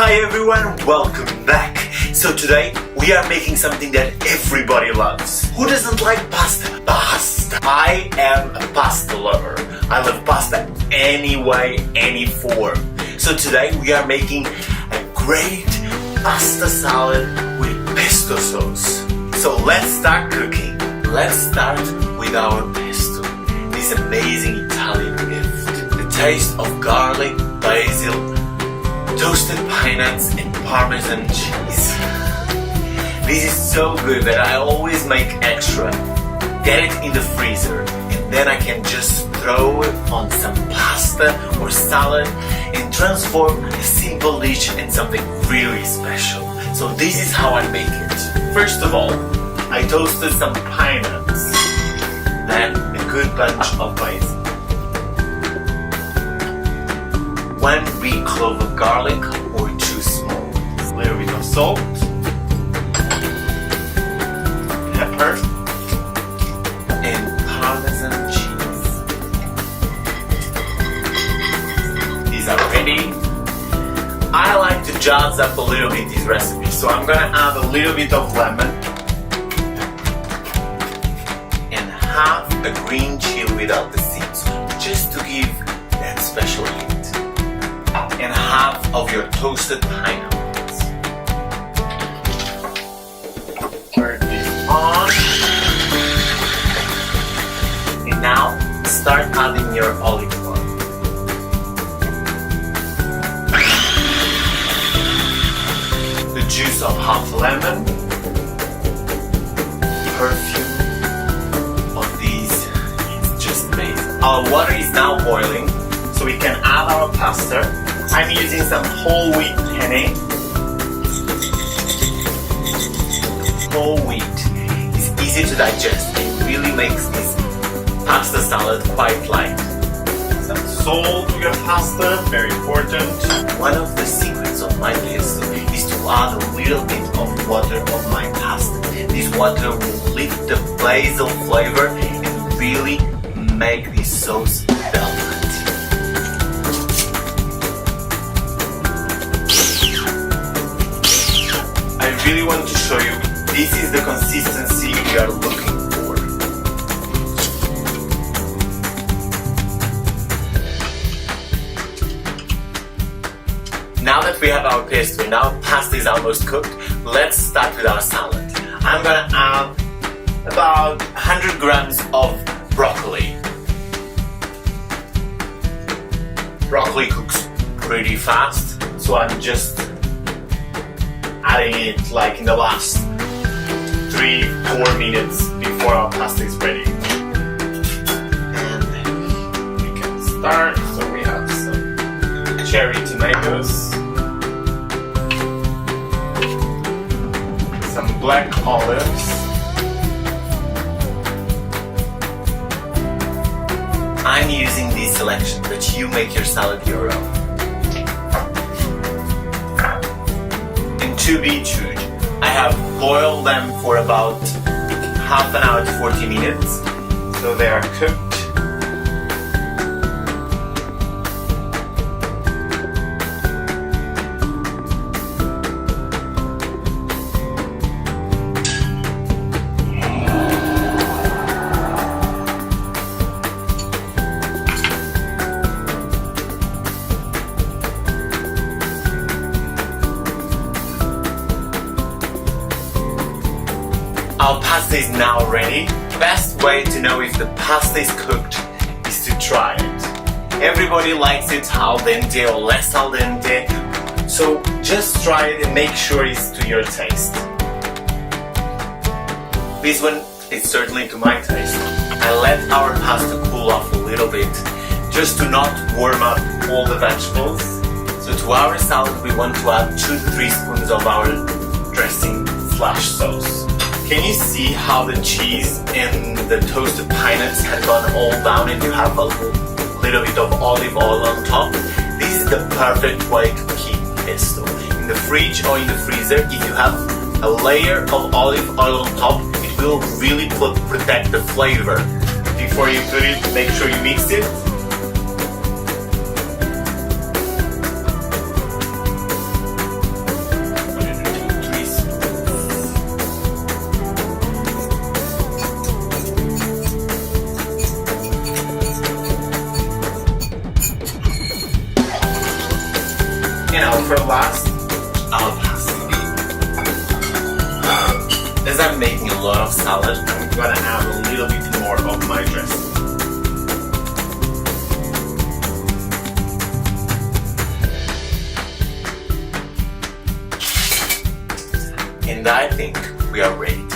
Hi everyone, welcome back. So today we are making something that everybody loves. Who doesn't like pasta? Pasta. I am a pasta lover. I love pasta any way, any form. So today we are making a great pasta salad with pesto sauce. So let's start cooking. Let's start with our pesto. This amazing Italian gift. The taste of garlic, basil, toasted pine nuts and Parmesan cheese. This is so good that I always make extra. Get it in the freezer and then I can just throw it on some pasta or salad and transform a simple dish into something really special. So this is how I make it. First of all, I toasted some pine nuts, then a good bunch of basil, 1 big clove of garlic or 2 small, a little bit of salt, pepper, and Parmesan cheese. These are ready. I like to jazz up a little bit these recipes, so I'm gonna add a little bit of lemon and half a green chili without the seeds, just to give that special hint. And half of your toasted pineapples. Turn this on. And now start adding your olive oil. The juice of half lemon. Perfume of these is just amazing. Our water is now boiling, so we can add our pasta. I'm using some whole wheat penne. Whole wheat is easy to digest and really makes this pasta salad quite light. Some salt to your pasta, very important. One of the secrets of my pesto is to add a little bit of water of my pasta. This water will lift the basil flavor and really make this sauce velvet. I really want to show you this is the consistency we are looking for. Now that we have our pesto, now pasta is almost cooked, let's start with our salad. I'm gonna add about 100 grams of broccoli. Broccoli cooks pretty fast, so I'm just adding it like in the last 3-4 minutes before our pasta is ready. And we can start. So we have some cherry tomatoes, some black olives, I'm using this selection, but you make your salad your own. 2 beetroots. I have boiled them for about half an hour to 40 minutes, so they are cooked. Our pasta is now ready. Best way to know if the pasta is cooked is to try it. Everybody likes it al dente or less al dente, so just try it and make sure it's to your taste. This one is certainly to my taste. I let our pasta cool off a little bit, just to not warm up all the vegetables. So to our salad we want to add 2 to 3 spoons of our dressing / sauce. Can you see how the cheese and the toasted pine nuts have gone all down and you have a little bit of olive oil on top? This is the perfect way to keep pesto. In the fridge or in the freezer, if you have a layer of olive oil on top, it will really protect the flavor. Before you put it, make sure you mix it. for last, our pasta. As I'm making a lot of salad, I'm gonna add a little bit more of my dressing. And I think we are ready.